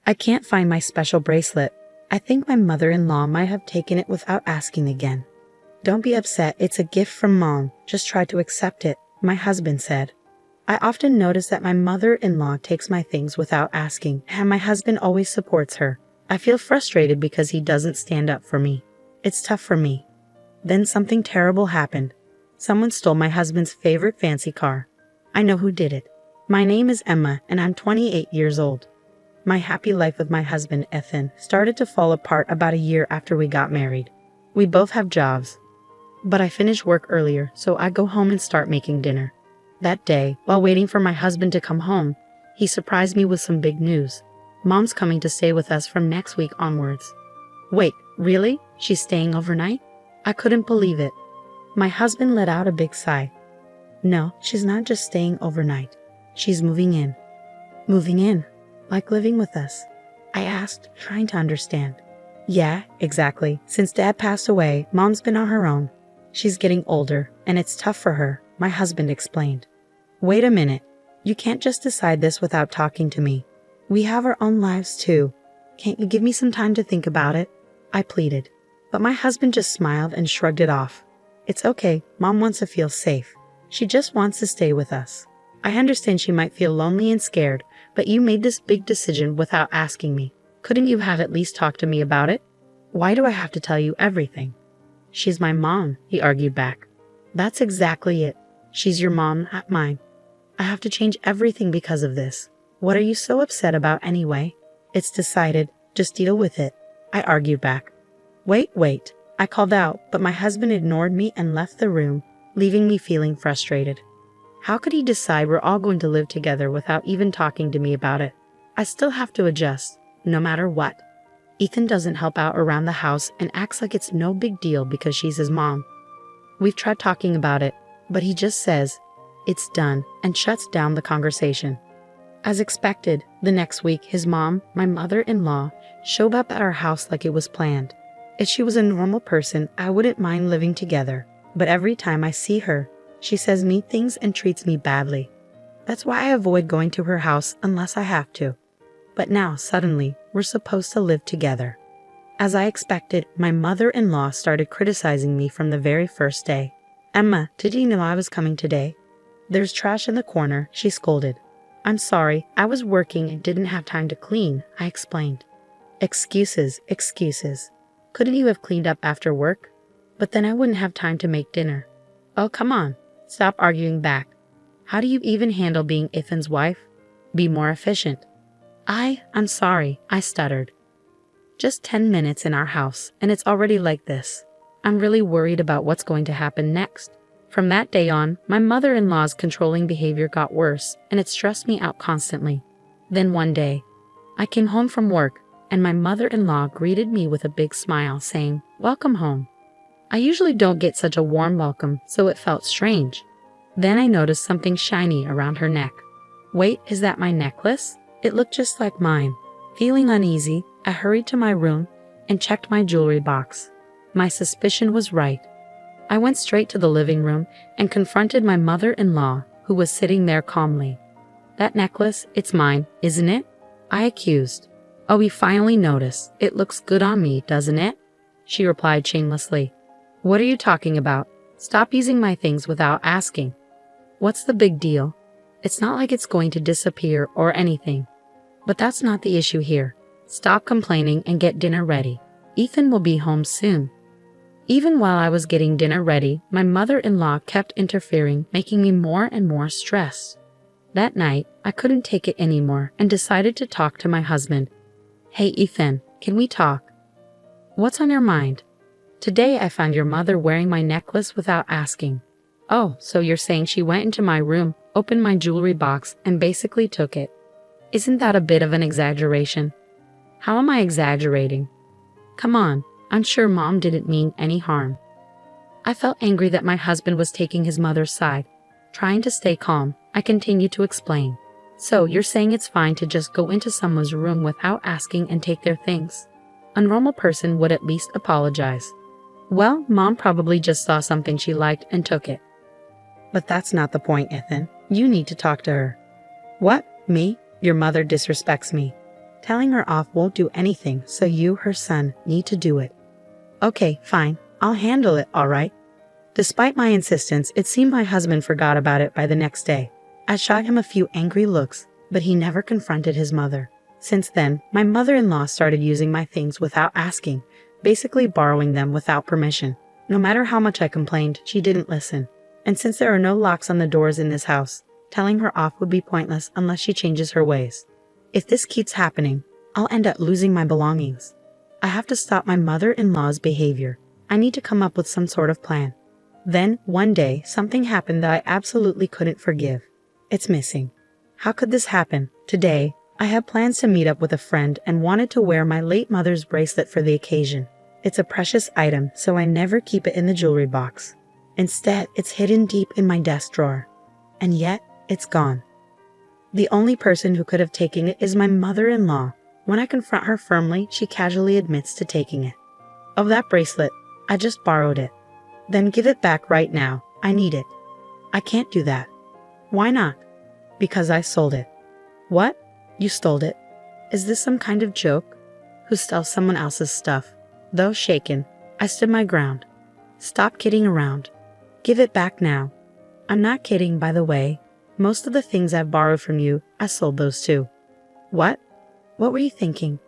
I can't find my special bracelet. I think my mother-in-law might have taken it without asking again. Don't be upset, it's a gift from Mom. Just try to accept it, my husband said. I often notice that my mother-in-law takes my things without asking, and my husband always supports her. I feel frustrated because he doesn't stand up for me. It's tough for me. Then something terrible happened. Someone stole my husband's favorite fancy car. I know who did it. My name is Emma, and I'm 28 years old. My happy life with my husband, Ethan, started to fall apart about a year after we got married. We both have jobs. But I finish work earlier, so I go home and start making dinner. That day, while waiting for my husband to come home, he surprised me with some big news. Mom's coming to stay with us from next week onwards. Wait, really? She's staying overnight? I couldn't believe it. My husband let out a big sigh. No, she's not just staying overnight. She's moving in. Moving in? Like living with us? I asked, trying to understand. Yeah, exactly. Since Dad passed away, Mom's been on her own. She's getting older, and it's tough for her, my husband explained. Wait a minute. You can't just decide this without talking to me. We have our own lives too. Can't you give me some time to think about it? I pleaded. But my husband just smiled and shrugged it off. It's okay, Mom wants to feel safe. She just wants to stay with us. I understand she might feel lonely and scared, but you made this big decision without asking me. Couldn't you have at least talked to me about it? Why do I have to tell you everything? She's my mom, he argued back. That's exactly it. She's your mom, not mine. I have to change everything because of this. What are you so upset about anyway? It's decided. Just deal with it, I argued back. Wait. I called out, but my husband ignored me and left the room, leaving me feeling frustrated. How could he decide we're all going to live together without even talking to me about it? I still have to adjust, no matter what. Ethan doesn't help out around the house and acts like it's no big deal because she's his mom. We've tried talking about it, but he just says, it's done, and shuts down the conversation. As expected, the next week, his mom, my mother-in-law, showed up at our house like it was planned. If she was a normal person, I wouldn't mind living together, but every time I see her, she says mean things and treats me badly. That's why I avoid going to her house unless I have to. But now, suddenly, we're supposed to live together. As I expected, my mother-in-law started criticizing me from the very first day. Emma, did you know I was coming today? There's trash in the corner, she scolded. I'm sorry, I was working and didn't have time to clean, I explained. Excuses. Couldn't you have cleaned up after work? But then I wouldn't have time to make dinner. Oh, come on. Stop arguing back. How do you even handle being Ethan's wife? Be more efficient. I'm sorry, I stuttered. Just 10 minutes in our house, and it's already like this. I'm really worried about what's going to happen next. From that day on, my mother-in-law's controlling behavior got worse, and it stressed me out constantly. Then one day, I came home from work, and my mother-in-law greeted me with a big smile, saying, "Welcome home." I usually don't get such a warm welcome, so it felt strange. Then I noticed something shiny around her neck. Wait, is that my necklace? It looked just like mine. Feeling uneasy, I hurried to my room and checked my jewelry box. My suspicion was right. I went straight to the living room and confronted my mother-in-law, who was sitting there calmly. That necklace, it's mine, isn't it? I accused. Oh, we finally noticed. It looks good on me, doesn't it? She replied shamelessly. What are you talking about? Stop using my things without asking. What's the big deal? It's not like it's going to disappear or anything. But that's not the issue here. Stop complaining and get dinner ready. Ethan will be home soon. Even while I was getting dinner ready, my mother-in-law kept interfering, making me more and more stressed. That night, I couldn't take it anymore and decided to talk to my husband. Hey Ethan, can we talk? What's on your mind? Today I found your mother wearing my necklace without asking. Oh, so you're saying she went into my room, opened my jewelry box, and basically took it. Isn't that a bit of an exaggeration? How am I exaggerating? Come on, I'm sure Mom didn't mean any harm. I felt angry that my husband was taking his mother's side. Trying to stay calm, I continued to explain. So you're saying it's fine to just go into someone's room without asking and take their things? A normal person would at least apologize. Well, Mom probably just saw something she liked and took it. But that's not the point, Ethan. You need to talk to her. What? Me? Your mother disrespects me. Telling her off won't do anything, so you, her son, need to do it. Okay, fine. I'll handle it, all right? Despite my insistence, it seemed my husband forgot about it by the next day. I shot him a few angry looks, but he never confronted his mother. Since then, my mother-in-law started using my things without asking, basically borrowing them without permission. No matter how much I complained, she didn't listen. And since there are no locks on the doors in this house, telling her off would be pointless unless she changes her ways. If this keeps happening, I'll end up losing my belongings. I have to stop my mother-in-law's behavior. I need to come up with some sort of plan. Then, one day, something happened that I absolutely couldn't forgive. It's missing. How could this happen? Today, I had plans to meet up with a friend and wanted to wear my late mother's bracelet for the occasion. It's a precious item, so I never keep it in the jewelry box. Instead, it's hidden deep in my desk drawer. And yet, it's gone. The only person who could have taken it is my mother-in-law. When I confront her firmly, she casually admits to taking it. Of that bracelet, I just borrowed it. Then give it back right now. I need it. I can't do that. Why not? Because I sold it. What? You stole it? Is this some kind of joke? Who steals someone else's stuff? Though shaken, I stood my ground. Stop kidding around. Give it back now. I'm not kidding, by the way. Most of the things I've borrowed from you, I sold those too. What? What were you thinking?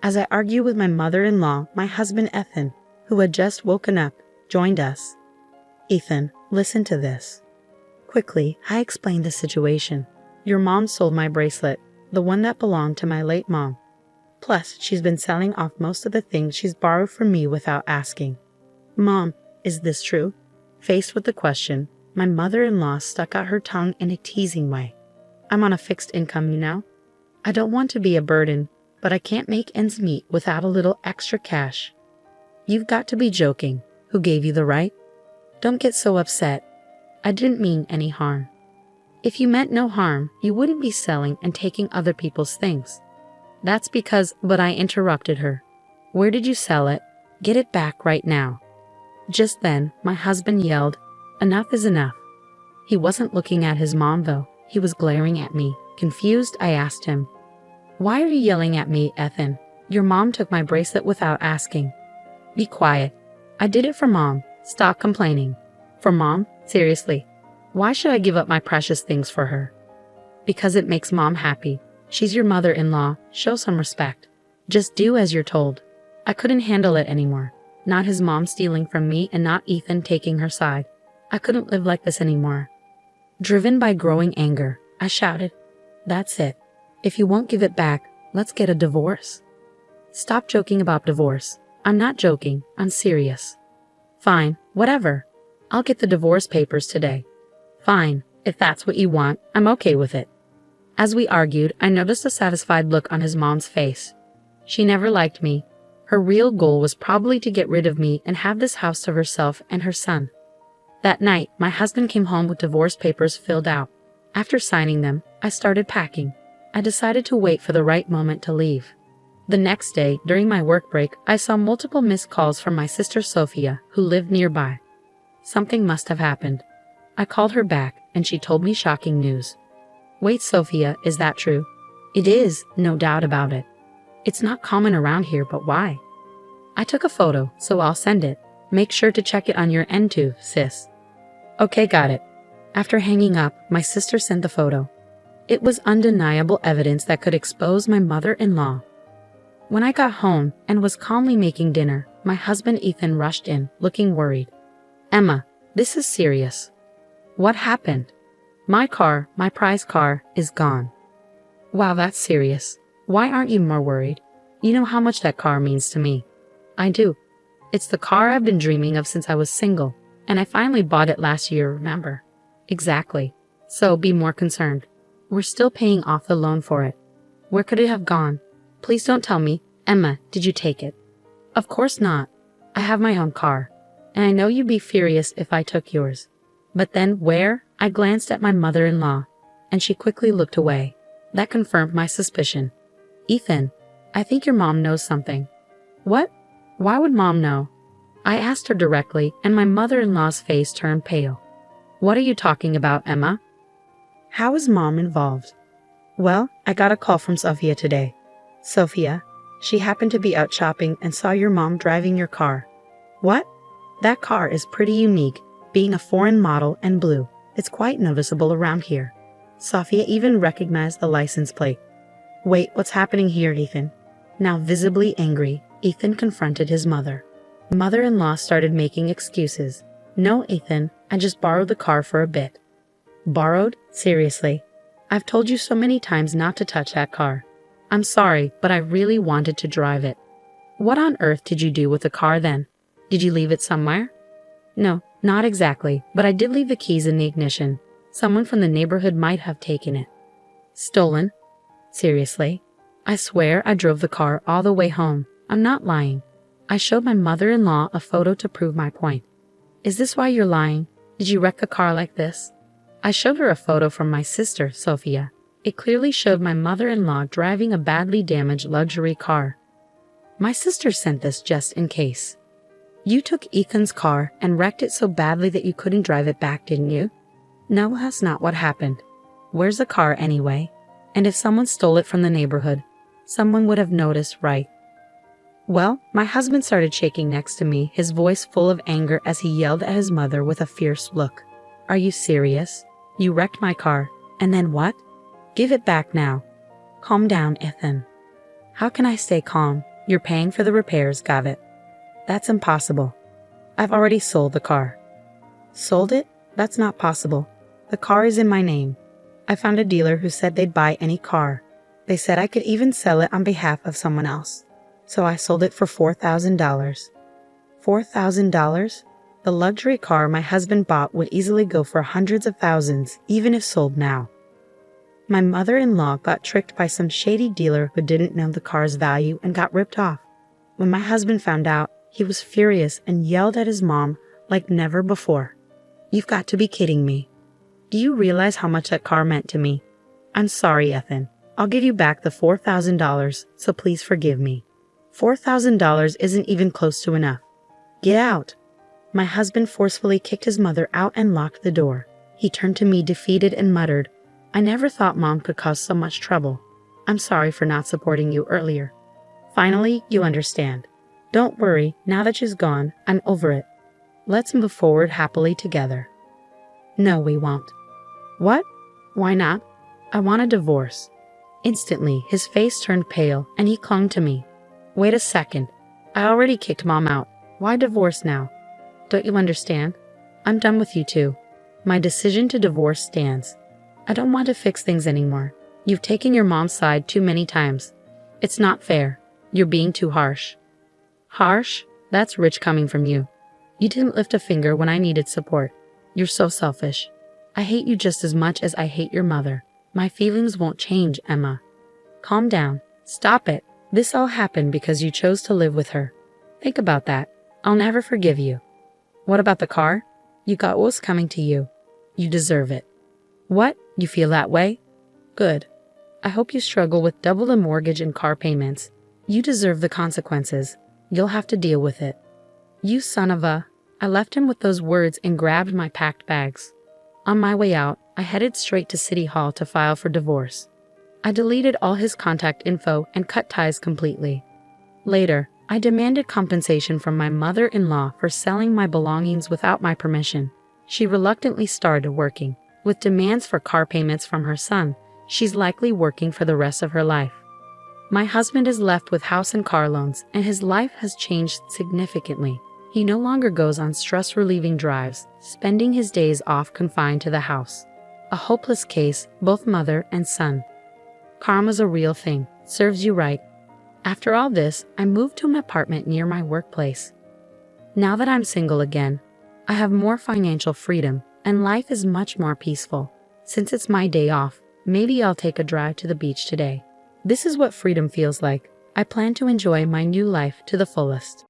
As I argued with my mother-in-law, my husband Ethan, who had just woken up, joined us. Ethan, listen to this. Quickly, I explained the situation. Your mom sold my bracelet, the one that belonged to my late mom. Plus, she's been selling off most of the things she's borrowed from me without asking. Mom, is this true? Faced with the question, my mother-in-law stuck out her tongue in a teasing way. I'm on a fixed income, you know? I don't want to be a burden, but I can't make ends meet without a little extra cash. You've got to be joking. Who gave you the right? Don't get so upset. I didn't mean any harm. If you meant no harm, you wouldn't be selling and taking other people's things. That's because, but I interrupted her. Where did you sell it? Get it back right now. Just then, my husband yelled, enough is enough. He wasn't looking at his mom though. He was glaring at me. Confused, I asked him, why are you yelling at me, Ethan? Your mom took my bracelet without asking. Be quiet. I did it for mom. Stop complaining. For mom? Seriously. Why should I give up my precious things for her? Because it makes mom happy. She's your mother-in-law. Show some respect. Just do as you're told. I couldn't handle it anymore. Not his mom stealing from me and not Ethan taking her side. I couldn't live like this anymore. Driven by growing anger, I shouted, that's it. If you won't give it back, let's get a divorce. Stop joking about divorce. I'm not joking. I'm serious. Fine, whatever. I'll get the divorce papers today. Fine, if that's what you want, I'm okay with it. As we argued, I noticed a satisfied look on his mom's face. She never liked me. Her real goal was probably to get rid of me and have this house to herself and her son. That night, my husband came home with divorce papers filled out. After signing them, I started packing. I decided to wait for the right moment to leave. The next day, during my work break, I saw multiple missed calls from my sister Sophia, who lived nearby. Something must have happened. I called her back, and she told me shocking news. Wait, Sophia, is that true? It is, no doubt about it. It's not common around here, but why? I took a photo, so I'll send it. Make sure to check it on your end too, sis. Okay, got it. After hanging up, my sister sent the photo. It was undeniable evidence that could expose my mother-in-law. When I got home and was calmly making dinner, my husband Ethan rushed in, looking worried. Emma, this is serious. What happened? My car, my prize car, is gone. Wow, that's serious. Why aren't you more worried? You know how much that car means to me. I do. It's the car I've been dreaming of since I was single, and I finally bought it last year, remember? Exactly. So be more concerned. We're still paying off the loan for it. Where could it have gone? Please don't tell me. Emma, did you take it? Of course not. I have my own car, and I know you'd be furious if I took yours. But then where? I glanced at my mother-in-law, and she quickly looked away. That confirmed my suspicion. Ethan, I think your mom knows something. What? Why would mom know? I asked her directly, and my mother-in-law's face turned pale. What are you talking about, Emma? How is mom involved? Well, I got a call from Sophia today. Sophia, she happened to be out shopping and saw your mom driving your car. What? That car is pretty unique, being a foreign model and blue. It's quite noticeable around here. Sophia even recognized the license plate. Wait, what's happening here, Ethan? Now visibly angry, Ethan confronted his mother. Mother-in-law started making excuses. No, Ethan, I just borrowed the car for a bit. Borrowed? Seriously? I've told you so many times not to touch that car. I'm sorry, but I really wanted to drive it. What on earth did you do with the car then? Did you leave it somewhere? No, not exactly, but I did leave the keys in the ignition. Someone from the neighborhood might have taken it. Stolen? Seriously? I swear I drove the car all the way home. I'm not lying. I showed my mother-in-law a photo to prove my point. Is this why you're lying? Did you wreck the car like this? I showed her a photo from my sister, Sophia. It clearly showed my mother-in-law driving a badly damaged luxury car. My sister sent this just in case. You took Ethan's car and wrecked it so badly that you couldn't drive it back, didn't you? No, that's not what happened. Where's the car anyway? And if someone stole it from the neighborhood, someone would have noticed, right? Well, my husband started shaking next to me, his voice full of anger as he yelled at his mother with a fierce look. Are you serious? You wrecked my car, and then what? Give it back now. Calm down, Ethan. How can I stay calm? You're paying for the repairs, Gavit. That's impossible. I've already sold the car. Sold it? That's not possible. The car is in my name. I found a dealer who said they'd buy any car. They said I could even sell it on behalf of someone else. So I sold it for $4,000. $4,000? The luxury car my husband bought would easily go for hundreds of thousands, even if sold now. My mother-in-law got tricked by some shady dealer who didn't know the car's value and got ripped off. When my husband found out, he was furious and yelled at his mom like never before. You've got to be kidding me. Do you realize how much that car meant to me? I'm sorry, Ethan. I'll give you back the $4,000, so please forgive me. $4,000 isn't even close to enough. Get out. My husband forcefully kicked his mother out and locked the door. He turned to me defeated and muttered, I never thought Mom could cause so much trouble. I'm sorry for not supporting you earlier. Finally, you understand. Don't worry, now that she's gone, I'm over it. Let's move forward happily together. No, we won't. What? Why not? I want a divorce. Instantly, his face turned pale and he clung to me. Wait a second. I already kicked Mom out. Why divorce now? Don't you understand? I'm done with you two. My decision to divorce stands. I don't want to fix things anymore. You've taken your mom's side too many times. It's not fair. You're being too harsh. Harsh? That's rich coming from you. You didn't lift a finger when I needed support. You're so selfish. I hate you just as much as I hate your mother. My feelings won't change, Emma. Calm down. Stop it. This all happened because you chose to live with her. Think about that. I'll never forgive you. What about the car? You got what was coming to you. You deserve it. What? You feel that way? Good. I hope you struggle with double the mortgage and car payments. You deserve the consequences. You'll have to deal with it. You son of a... I left him with those words and grabbed my packed bags. On my way out, I headed straight to City Hall to file for divorce. I deleted all his contact info and cut ties completely. Later, I demanded compensation from my mother-in-law for selling my belongings without my permission. She reluctantly started working. With demands for car payments from her son, she's likely working for the rest of her life. My husband is left with house and car loans, and his life has changed significantly. He no longer goes on stress-relieving drives, spending his days off confined to the house. A hopeless case, both mother and son. Karma's a real thing. Serves you right. After all this, I moved to an apartment near my workplace. Now that I'm single again, I have more financial freedom, and life is much more peaceful. Since it's my day off, maybe I'll take a drive to the beach today. This is what freedom feels like. I plan to enjoy my new life to the fullest.